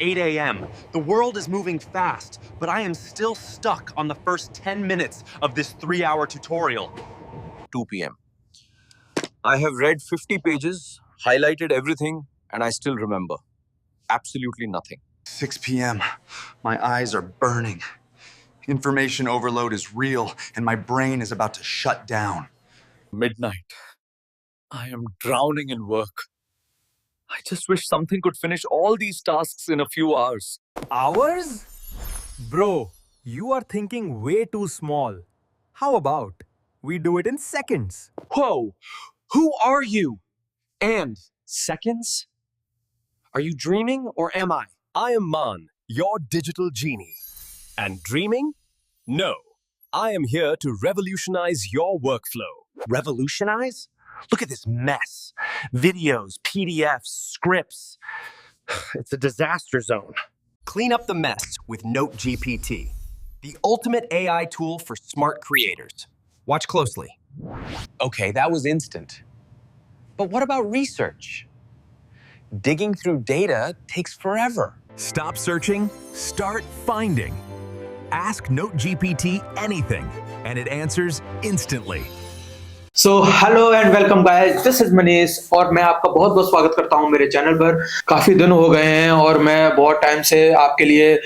8 a.m. The world is moving fast, but I am still stuck on the first 10 minutes of this 3-hour tutorial. 2 p.m. I have read 50 pages, highlighted everything, and I still remember. Absolutely nothing. 6 p.m. My eyes are burning. Information overload is real, and my brain is about to shut down. Midnight. I am drowning in work. I just wish something could finish all these tasks in a few hours. Hours? Bro, you are thinking way too small. How about we do it in seconds? Whoa! Who are you? And seconds? Are you dreaming or am I? I am Man, your digital genie. And dreaming? No. I am here to revolutionize your workflow. Revolutionize? Look at this mess. Videos, PDFs, scripts. It's a disaster zone. Clean up the mess with NoteGPT, the ultimate AI tool for smart creators. Watch closely. Okay, that was instant. But what about research? Digging through data takes forever. Stop searching, start finding. Ask NoteGPT anything, and it answers instantly. So hello and welcome guys, this is Manish और मैं आपका बहुत बहुत स्वागत करता हूं मेरे channel पर। काफ़ी दिन हो गए हैं और मैं बहुत टाइम से आपके लिए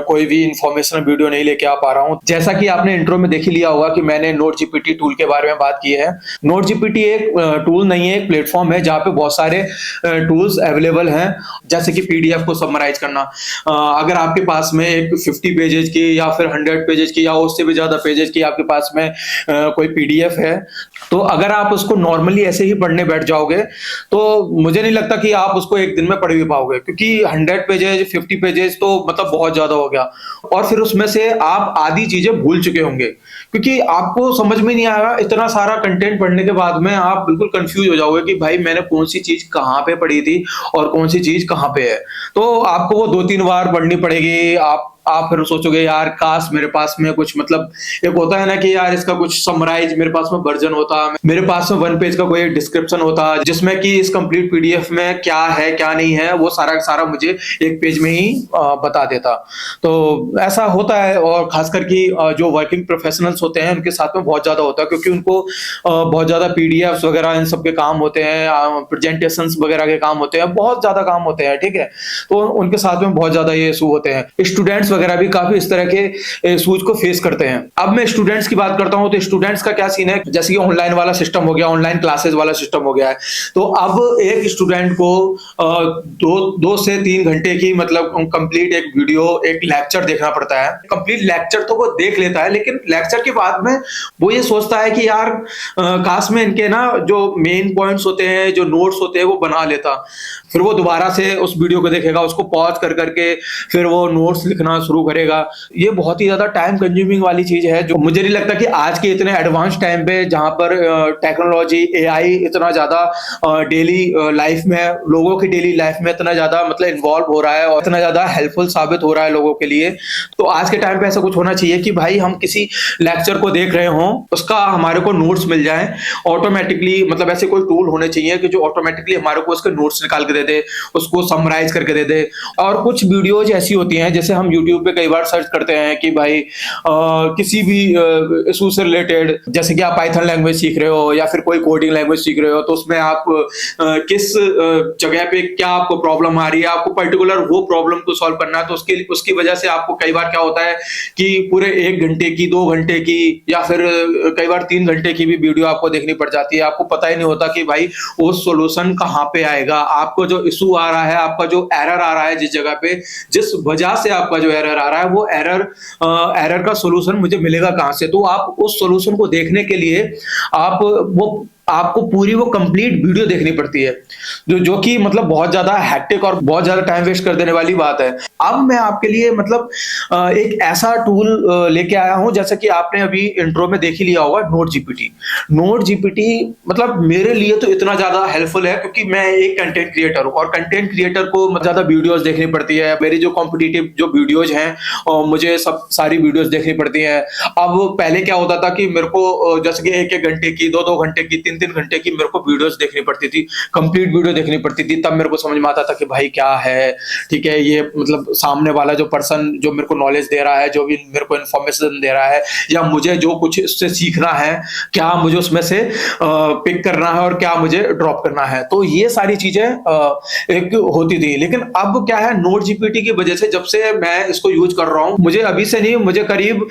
कोई भी इंफॉर्मेशनल वीडियो नहीं लेके आ पा रहा हूं। जैसा कि आपने इंट्रो में देख ही लिया होगा कि मैंने नोट जीपीटी टूल के बारे में बात की है। नोट जीपीटी एक टूल नहीं है, एक प्लेटफॉर्म है जहाँ पे बहुत सारे टूल्स अवेलेबल हैं, जैसे कि पीडीएफ को समराइज करना। अगर आपके पास में एक 50 पेजेज की या फिर 100 पेजेज की या उससे भी ज़्यादा पेजेज की आपके पास में कोई पीडीएफ है, तो अगर आप उसको नॉर्मली ऐसे ही पढ़ने बैठ जाओगे तो मुझे नहीं लगता कि आप उसको एक दिन में पढ़ भी पाओगे, क्योंकि 100 पेजेज 50 पेजेज तो मतलब बहुत ज्यादा हो गया। और फिर उसमें से आप आधी चीजें भूल चुके होंगे, क्योंकि आपको समझ में नहीं आएगा। इतना सारा कंटेंट पढ़ने के बाद में आप बिल्कुल कंफ्यूज हो जाओगे कि भाई मैंने कौन सी चीज कहाँ पे पढ़ी थी और कौन सी चीज कहाँ पे है। तो आपको वो 2-3 बार पढ़नी पड़ेगी। आप फिर सोचोगे यार काश मेरे पास में कुछ, मतलब एक होता है ना कि यार इसका कुछ समराइज मेरे पास में वर्जन होता, मेरे पास में 1 पेज का कोई डिस्क्रिप्शन होता जिसमें कि इस कंप्लीट पीडीएफ में क्या है क्या नहीं है वो सारा का सारा मुझे एक पेज में ही बता देता। तो ऐसा होता है, और खासकर कि जो वर्किंग प्रोफेशनल्स होते हैं उनके साथ में बहुत ज्यादा होता है, क्योंकि उनको बहुत ज्यादा पीडीएफ वगैरह इन सब के काम होते हैं, प्रेजेंटेशन वगैरह के काम होते हैं, बहुत ज्यादा काम होते हैं, ठीक है। तो उनके साथ में बहुत ज्यादा ये इशू होते हैं। स्टूडेंट्स वगैरह भी काफी इस तरह के इश्यूज को फेस करते हैं। अब मैं स्टूडेंट्स की बात करता हूं तो स्टूडेंट्स का क्या सीन है, जैसे कि ऑनलाइन वाला सिस्टम हो गया, ऑनलाइन क्लासेस वाला सिस्टम हो गया है। तो अब एक स्टूडेंट को 2 से 3 घंटे की मतलब कंप्लीट एक वीडियो, एक लेक्चर देखना पड़ता है। कंप्लीट लेक्चर तो वो देख लेता है, लेकिन लेक्चर के बाद में वो ये सोचता है कि यार काश में इनके ना जो मेन पॉइंट्स होते हैं, जो नोट्स होते हैं वो बना लेता। फिर वो दोबारा से उस वीडियो को देखेगा, उसको पॉज कर करके फिर वो नोट्स लिखना शुरू करेगा। ये बहुत ही ज्यादा टाइम कंज्यूमिंग वाली चीज है, जो मुझे नहीं लगता कि आज के इतने एडवांस टाइम पे जहां पर टेक्नोलॉजी एआई इतना ज्यादा डेली लाइफ में, लोगों की डेली लाइफ में इतना ज्यादा मतलब इन्वॉल्व हो रहा है और इतना ज्यादा हेल्पफुल साबित हो रहा है लोगों के लिए। तो आज के टाइम पे ऐसा कुछ होना चाहिए कि भाई हम किसी लेक्चर को देख रहे हों, उसका हमारे को नोट्स मिल जाए ऑटोमेटिकली। मतलब ऐसे कोई टूल होने चाहिए कि जो ऑटोमेटिकली हमारे को उसके नोट्स निकाल के दे दे, उसको समराइज करके दे दे। और कुछ वीडियोज ऐसी होती हैं, जैसे हम यूट्यूब पे कई बार सर्च करते हैं कि भाई किसी भी इशू से रिलेटेड, जैसे कि आप पाइथन लैंग्वेज सीख रहे हो या फिर कोई कोडिंग लैंग्वेज सीख रहे हो, तो उसमें आप किस जगह पे क्या आपको प्रॉब्लम आ रही है, आपको पर्टिकुलर वो प्रॉब्लम को सॉल्व करना है। तो उसकी वजह से आपको कई बार क्या होता है कि पूरे 1 घंटे की, 2 घंटे की या फिर कई बार 3 घंटे की भी वीडियो आपको देखनी पड़ जाती है। आपको पता ही नहीं होता कि भाई वो सोल्यूशन कहाँ पे आएगा, आपको जो इशू आ रहा है, आपका जो एरर आ रहा है, जिस जगह पे, जिस वजह से आपका जो एरर आ रहा है, वो एरर का सॉल्यूशन मुझे मिलेगा कहां से। तो आप उस सॉल्यूशन को देखने के लिए आपको पूरी वो कंप्लीट वीडियो देखनी पड़ती है, जो कि मतलब बहुत ज्यादा हैक्टिक और बहुत ज्यादा टाइम वेस्ट कर देने वाली बात है। अब मैं आपके लिए मतलब एक ऐसा टूल लेके आया हूं, जैसा कि आपने अभी इंट्रो में देख ही लिया होगा, नोट जीपीटी। नोट जीपीटी मतलब मेरे लिए तो इतना ज्यादा हेल्पफुल है, क्योंकि मैं एक कंटेंट क्रिएटर हूं और कंटेंट क्रिएटर को ज्यादा वीडियोस देखनी पड़ती है। मेरी जो कॉम्पिटिटिव जो वीडियोज हैं मुझे सब सारी वीडियोज देखनी पड़ती है। अब पहले क्या होता था कि मेरे को जैसे कि 1-1 घंटे की, 2-2 घंटे की, 3 3-3 घंटे की मेरे को वीडियोस देखनी पड़ती थी, कंप्लीट वीडियो देखनी पड़ती थी, तब मेरे को समझ में आता था कि भाई क्या है, ठीक है, ये मतलब सामने वाला जो पर्सन जो मेरे को नॉलेज दे रहा है, जो भी मेरे को इन्फॉर्मेशन दे रहा है, या मुझे जो कुछ इससे सीखना है, क्या मुझे उसमें से पिक करना है और क्या मुझे ड्रॉप करना है। तो ये सारी चीजें एक होती थी। लेकिन अब क्या है, नोट जीपीटी की वजह से जब से मैं इसको यूज कर रहा हूं, मुझे अभी से नहीं, मुझे करीब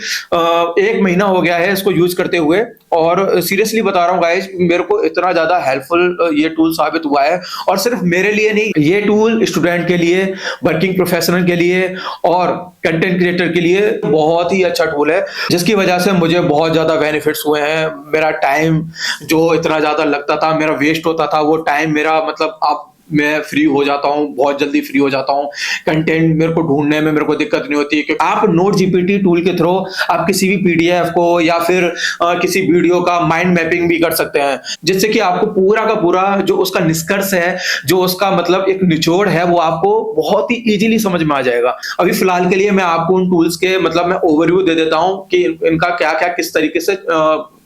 1 महीना हो गया है इसको यूज करते हुए, और सीरियसली बता रहा हूँ गाइस, मेरे को इतना ज्यादा हेल्पफुल ये टूल साबित हुआ है। और सिर्फ मेरे लिए नहीं, ये टूल स्टूडेंट के लिए, वर्किंग प्रोफेशनल के लिए और कंटेंट क्रिएटर के लिए बहुत ही अच्छा टूल है, जिसकी वजह से मुझे बहुत ज्यादा बेनिफिट्स हुए हैं। मेरा टाइम जो इतना ज्यादा लगता था, मेरा वेस्ट होता था, वो टाइम मेरा मतलब अब मैं फ्री हो जाता हूँ, बहुत जल्दी फ्री हो जाता हूँ। कंटेंट मेरे को ढूंढने में मेरे को दिक्कत नहीं होती है, क्योंकि आप नोट जीपीटी टूल के थ्रू आप किसी भी पीडीएफ को या फिर किसी वीडियो का माइंड मैपिंग भी कर सकते हैं, जिससे कि आपको पूरा का पूरा जो उसका निष्कर्ष है, जो उसका मतलब एक निचोड़ है, वो आपको बहुत ही इजीली समझ में आ जाएगा। अभी फिलहाल के लिए मैं आपको उन टूल्स के मतलब मैं ओवरव्यू दे देता हूँ कि इनका क्या क्या किस तरीके से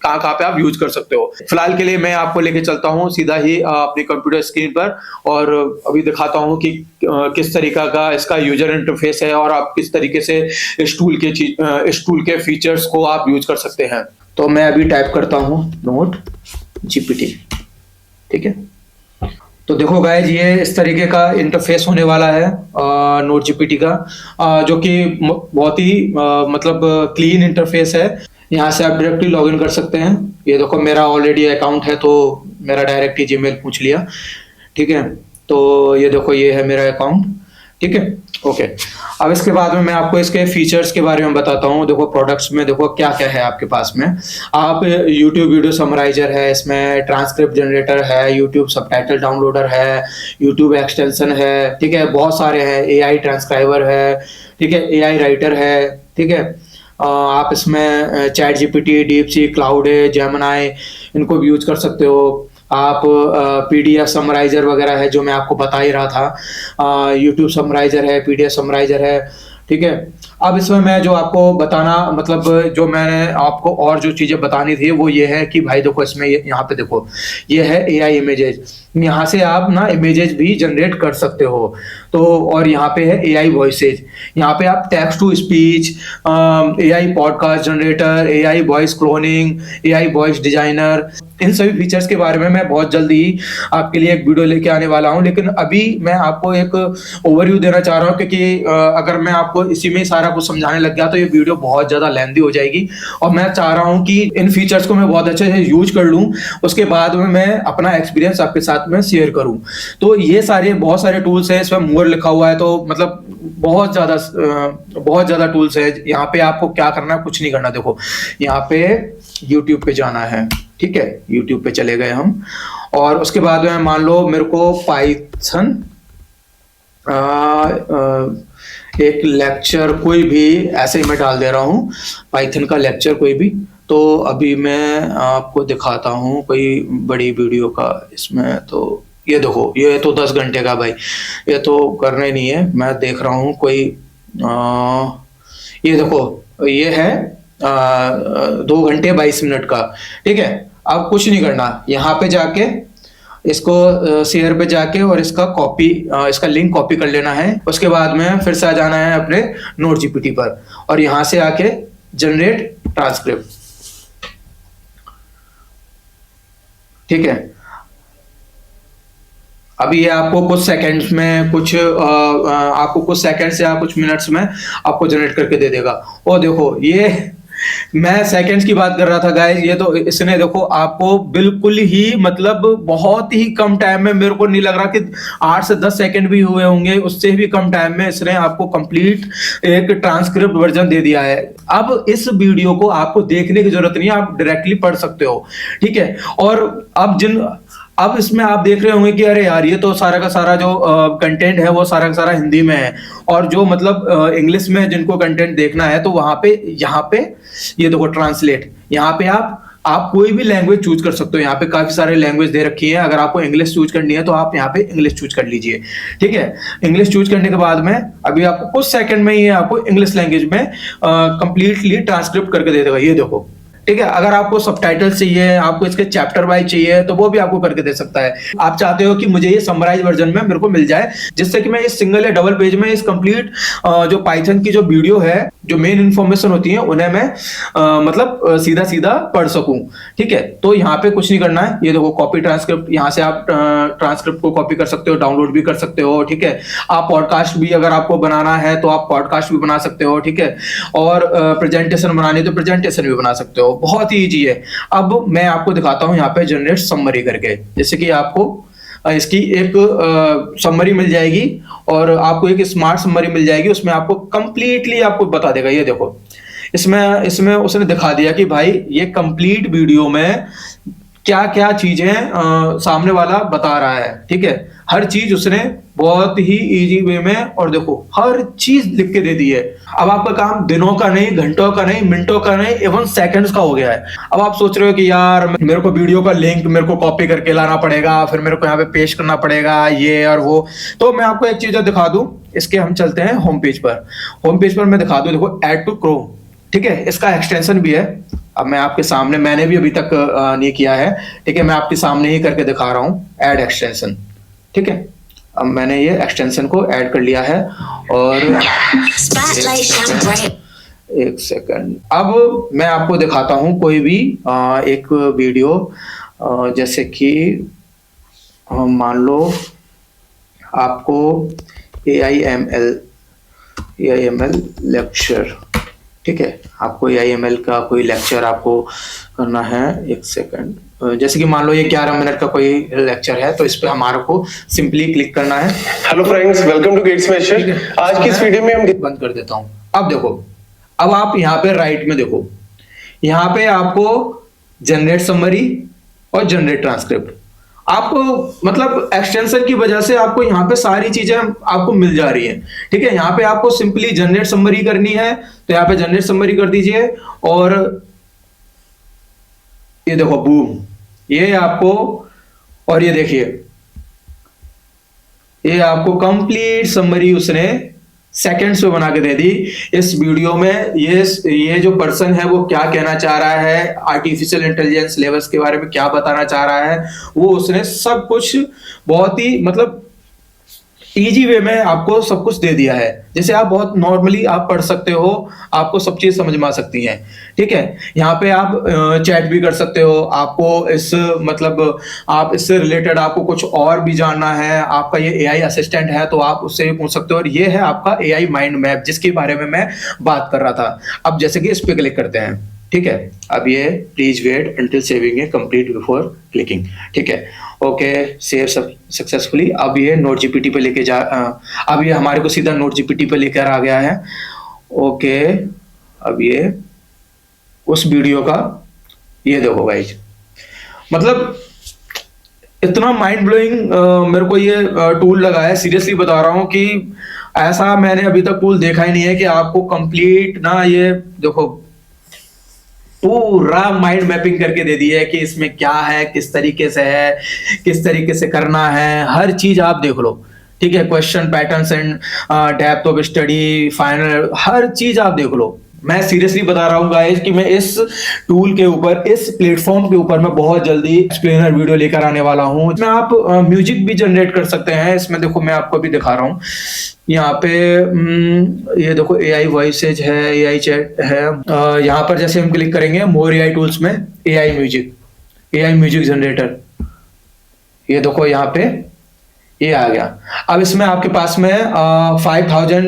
कहाँ पे आप यूज कर सकते हो। फिलहाल के लिए मैं आपको लेके चलता हूँ सीधा ही अपनी कंप्यूटर स्क्रीन पर, और अभी दिखाता हूँ कि किस तरीका का इसका यूजर इंटरफेस है और आप किस तरीके से इस टूल के फीचर्स को आप यूज कर सकते हैं। तो मैं अभी टाइप करता हूँ नोट जीपीटी, ठीक है। तो देखो गाइज, ये इस तरीके का इंटरफेस होने वाला है नोट जीपीटी का, जो कि बहुत ही मतलब क्लीन इंटरफेस है। यहाँ से आप डायरेक्टली लॉगिन कर सकते हैं। ये देखो मेरा ऑलरेडी अकाउंट है, तो मेरा डायरेक्ट ही जीमेल पूछ लिया, ठीक है। तो ये देखो, ये है मेरा अकाउंट, ठीक है, ओके। अब इसके बाद में मैं आपको इसके फीचर्स के बारे में बताता हूँ। देखो प्रोडक्ट्स में देखो क्या क्या है आपके पास में। आप यूट्यूब वीडियो समराइजर है, इसमें ट्रांसक्रिप्ट जनरेटर है, यूट्यूब सबटाइटल डाउनलोडर है, यूट्यूब एक्सटेंशन है, ठीक है, बहुत सारे हैं। एआई ट्रांसक्राइबर है, ठीक है, एआई राइटर है, ठीक है। आप इसमें chat GPT, DeepSeek, cloud, Gemini, इनको भी यूज कर सकते हो। आप पीडीएफ समराइजर वगैरह है, जो मैं आपको बता ही रहा था, यूट्यूब समराइजर है, पीडीएफ समराइजर है, ठीक है। अब इसमें मैं जो आपको बताना मतलब जो मैंने आपको और जो चीजें बतानी थी वो ये है कि भाई देखो, इसमें यहाँ पे देखो, ये है एआई इमेजेस। यहाँ से आप ना इमेजेस भी जनरेट कर सकते हो। तो और यहाँ पे है एआई वॉइसेज, यहाँ पे आप text to speech, AI podcast generator, AI voice cloning, AI voice designer, इन सभी फीचर्स के बारे में मैं बहुत जल्दी ही आपके लिए एक वीडियो लेके आने वाला हूँ। लेकिन अभी मैं आपको एक ओवरव्यू देना चाह रहा हूँ, क्योंकि अगर मैं आपको इसी में सारा कुछ समझाने लग गया तो ये वीडियो बहुत ज्यादा लेंथी हो जाएगी, और मैं चाह रहा हूँ कि इन फीचर्स को मैं बहुत अच्छे से यूज कर लूँ, उसके बाद में मैं अपना एक्सपीरियंस आपके साथ में शेयर करूँ। तो ये सारे बहुत सारे टूल्स हैं, इसमें मोर लिखा हुआ है, तो मतलब बहुत ज्यादा टूल्स है। यहाँ पे आपको क्या करना है, कुछ नहीं करना। देखो यहाँ पे यूट्यूब पे जाना है, ठीक है, यूट्यूब पे चले गए हम, और उसके बाद में मान लो मेरे को पाइथन एक लेक्चर कोई भी ऐसे ही मैं डाल दे रहा हूँ, पाइथन का लेक्चर कोई भी। तो अभी मैं आपको दिखाता हूँ कोई बड़ी वीडियो का इसमें। तो ये देखो, ये तो 10 घंटे का भाई, ये तो करना ही नहीं है। मैं देख रहा हूँ कोई ये देखो, ये है 2 घंटे 22 मिनट का, ठीक है। अब कुछ नहीं करना, यहाँ पे जाके इसको शेयर पे जाके और इसका कॉपी, इसका लिंक कॉपी कर लेना है। उसके बाद में फिर से आ जाना है अपने नोट जीपीटी पर, और यहाँ से आके जनरेट ट्रांसक्रिप्ट, ठीक है। अभी ये आपको कुछ सेकंड्स में, आपको कुछ सेकंड्स या कुछ मिनट्स में आपको जनरेट करके दे देगा। और देखो, ये मैं सेकंड्स की बात कर रहा था गाइस, ये तो इसने देखो आपको बिल्कुल ही मतलब बहुत ही कम टाइम में, मेरे को नहीं लग रहा कि 8 से 10 सेकंड भी हुए होंगे, उससे भी कम टाइम में इसने आपको कंप्लीट एक ट्रांसक्रिप्ट वर्जन दे दिया है। अब इस वीडियो को आपको देखने की जरूरत नहीं है, आप डायरेक्टली पढ़ सकते हो, ठीक है। और अब इसमें आप देख रहे होंगे कि अरे यार, ये तो सारा का सारा जो कंटेंट है वो सारा का सारा हिंदी में है, और जो मतलब इंग्लिश में जिनको कंटेंट देखना है तो वहां पे, यहाँ पे ये देखो ट्रांसलेट, यहाँ पे आप कोई भी लैंग्वेज चूज कर सकते हो। यहाँ पे काफी सारे लैंग्वेज दे रखी है। अगर आपको इंग्लिश चूज करनी है तो आप यहाँ पे इंग्लिश चूज कर लीजिए, ठीक है। इंग्लिश चूज करने के बाद में अभी आपको कुछ सेकंड में ही आपको इंग्लिश लैंग्वेज में कंप्लीटली ट्रांसक्रिप्ट करके दे देगा, ये देखो, ठीक है। अगर आपको सबटाइटल्स चाहिए, आपको इसके चैप्टर वाइज चाहिए, तो वो भी आपको करके दे सकता है। आप चाहते हो कि मुझे ये समराइज वर्जन में मेरे को मिल जाए, जिससे कि मैं इस सिंगल या डबल पेज में इस कंप्लीट जो पाइथन की जो वीडियो है, जो मेन इंफॉर्मेशन होती है, उन्हें मैं मतलब सीधा सीधा पढ़ सकूं। ठीक है, तो यहाँ पे कुछ नहीं करना है। ये देखो कॉपी ट्रांसक्रिप्ट, यहाँ से आप ट्रांसक्रिप्ट को कॉपी कर सकते हो, डाउनलोड भी कर सकते हो। ठीक है, आप पॉडकास्ट भी अगर आपको बनाना है तो आप पॉडकास्ट भी बना सकते हो। ठीक है, और प्रेजेंटेशन बनानी तो प्रेजेंटेशन भी बना सकते हो। बहुत ही ईजी है। अब मैं आपको दिखाता हूँ यहाँ पे जनरेट समरी करके, जैसे कि आपको इसकी एक समरी मिल जाएगी और आपको एक स्मार्ट समरी मिल जाएगी। उसमें आपको कंप्लीटली आपको बता देगा। ये देखो, इसमें उसने दिखा दिया कि भाई ये कंप्लीट वीडियो में क्या क्या चीजें सामने वाला बता रहा है। ठीक है, हर चीज उसने बहुत ही इजी वे में, और देखो हर चीज लिख के दे दी है। अब आपका काम दिनों का नहीं, घंटों का नहीं, मिनटों का नहीं, इवन सेकंड्स का हो गया है। अब आप सोच रहे हो कि यार मेरे को वीडियो का लिंक मेरे को कॉपी करके लाना पड़ेगा, फिर मेरे को यहाँ पे पेस्ट करना पड़ेगा, ये और वो। तो मैं आपको एक चीज दिखा दूं, इसके हम चलते हैं होम पेज पर। होम पेज पर मैं दिखा दूं, देखो ऐड टू क्रोम। ठीक है, इसका एक्सटेंशन भी है। अब मैं आपके सामने, मैंने भी अभी तक नहीं किया है। ठीक है, मैं आपके सामने ही करके दिखा रहा हूँ, ऐड एक्सटेंशन। ठीक है, अब मैंने ये एक्सटेंशन को ऐड कर लिया है और एक सेकंड, अब मैं आपको दिखाता हूं कोई भी एक वीडियो, जैसे कि मान लो आपको AIML लेक्चर। ठीक है, आपको AIML का कोई लेक्चर आपको करना है। एक सेकंड, जैसे कि मान लो ये 11 मिनट का कोई लेक्चर है, तो इस पे हमारे को सिंपली क्लिक करना है। Hello friends, welcome to gate smasher. आज की इस वीडियो में हम बंद कर देता हूं। अब देखो, अब आप यहाँ पे राइट में देखो, यहाँ पे आपको जनरेट समरी और जनरेट ट्रांसक्रिप्ट, आपको मतलब एक्सटेंशन की वजह से आपको यहाँ पे सारी चीजें आपको मिल जा रही हैं। ठीक है, यहाँ पे आपको सिंपली जनरेट समरी करनी है, तो यहाँ पे जनरेट समरी कर दीजिए और ये देखो बूम, ये आपको, और ये देखिए ये आपको कंप्लीट समरी उसने सेकंड्स में बना के दे दी। इस वीडियो में ये जो पर्सन है वो क्या कहना चाह रहा है, आर्टिफिशियल इंटेलिजेंस लेवल्स के बारे में क्या बताना चाह रहा है, वो उसने सब कुछ बहुत ही मतलब इजी वे में आपको सब कुछ दे दिया है। जैसे आप बहुत नॉर्मली आप पढ़ सकते हो, आपको सब चीज समझ में आ सकती हैं। ठीक है, यहाँ पे आप चैट भी कर सकते हो, आपको इस मतलब आप इससे रिलेटेड आपको कुछ और भी जानना है, आपका ये AI असिस्टेंट है तो आप उससे भी पूछ सकते हो। और ये है आपका AI माइंड मैप, जिसके बारे में मैं बात कर रहा था। अब जैसे कि इस पे क्लिक करते हैं। ठीक है, अब ये please wait until saving a complete before clicking. ठीक है, ओके, सेव सक्सेसफुली। अब ये नोट GPT पे लेके जा, अब ये हमारे को सीधा नोट GPT पे लेकर आ गया है। ओके, अब ये उस वीडियो का, ये देखो गाइस, मतलब इतना माइंड ब्लोइंग मेरे को ये टूल लगा है। सीरियसली बता रहा हूँ कि ऐसा मैंने अभी तक टूल देखा ही नहीं है कि आपको कंप्लीट ना, ये देखो पूरा माइंड मैपिंग करके दे दी है कि इसमें क्या है, किस तरीके से है, किस तरीके से करना है, हर चीज आप देख लो। ठीक है, question patterns and depth of study, final, हर चीज आप देख लो। मैं सीरियसली बता रहा हूँ गाइस कि मैं इस टूल के ऊपर, इस प्लेटफॉर्म के ऊपर मैं बहुत जल्दी एक्सप्लेनर वीडियो लेकर आने वाला हूँ। इसमें आप म्यूजिक भी जनरेट कर सकते हैं। इसमें देखो मैं आपको भी दिखा रहा हूँ, यहाँ पे ये देखो AI वॉइसेज है, AI चैट है। यहाँ पर जैसे हम क्लिक करेंगे मोर AI टूल्स में, AI म्यूजिक जनरेटर, ये देखो यहाँ पे ये आ गया। अब इसमें आपके पास में 5000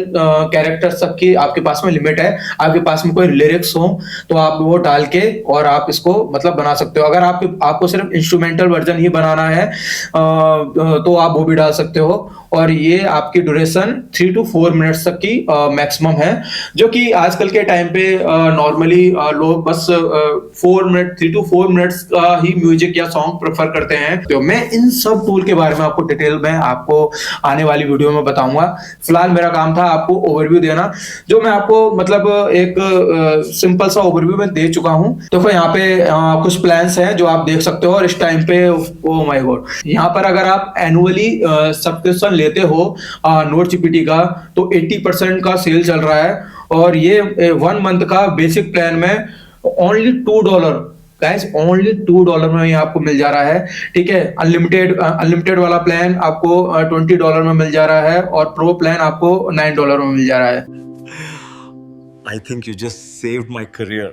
कैरेक्टर्स तक की आपके पास में लिमिट है। आपके पास में कोई लिरिक्स हो तो आप वो डाल के और आप इसको मतलब बना सकते हो। अगर आपको सिर्फ इंस्ट्रूमेंटल वर्जन ही बनाना है तो आप वो भी डाल सकते हो। और ये आपकी ड्यूरेशन 3 to 4 मिनट्स तक की मैक्सिमम है, जो कि आजकल के टाइम पे नॉर्मली लोग बस 3 to 4 मिनट्स का ही म्यूजिक या सॉन्ग प्रेफर करते हैं। तो मैं इन सब टूल के बारे में आपको डिटेल में आपको आने वाली वीडियो में बताऊंगा। फिलहाल मेरा काम था आपको ओवरव्यू देना, जो मैं आपको मतलब एक सिंपल सा ओवरव्यू में दे चुका हूं। तो फिर यहाँ पे कुछ प्लान्स हैं जो आप देख सकते हो। और इस टाइम पे ओ माय गॉड, यहाँ पर अगर आप एनुअली सब्सक्रिप्शन लेते हो नोट GPT का तो 80% का सेल चल रहा है। और ये 1 मंथ का बेसिक प्लान में ओनली $2 गाइस, ओनली $2 में ये आपको मिल जा रहा है। ठीक है, अनलिमिटेड वाला प्लान आपको $20 में मिल जा रहा है और प्रो प्लान आपको $9 में मिल जा रहा है। I think you just saved my career.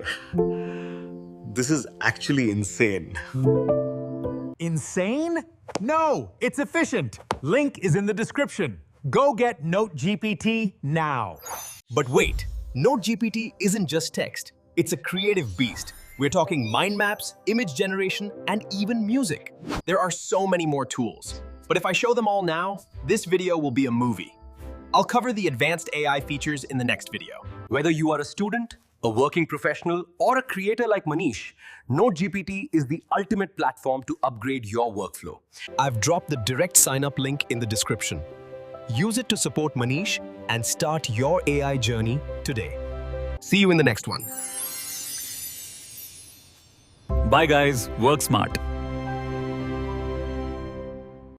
This is actually insane. Insane? No, it's efficient. Link is in the description. Go get NoteGPT now. But wait, NoteGPT isn't just text. It's a creative beast. We're talking mind maps, image generation, and even music. There are so many more tools. But if I show them all now, this video will be a movie. I'll cover the advanced AI features in the next video. Whether you are a student, a working professional, or a creator like Manish, NoteGPT is the ultimate platform to upgrade your workflow. I've dropped the direct sign-up link in the description. Use it to support Manish and start your AI journey today. See you in the next one. Bye guys, work smart.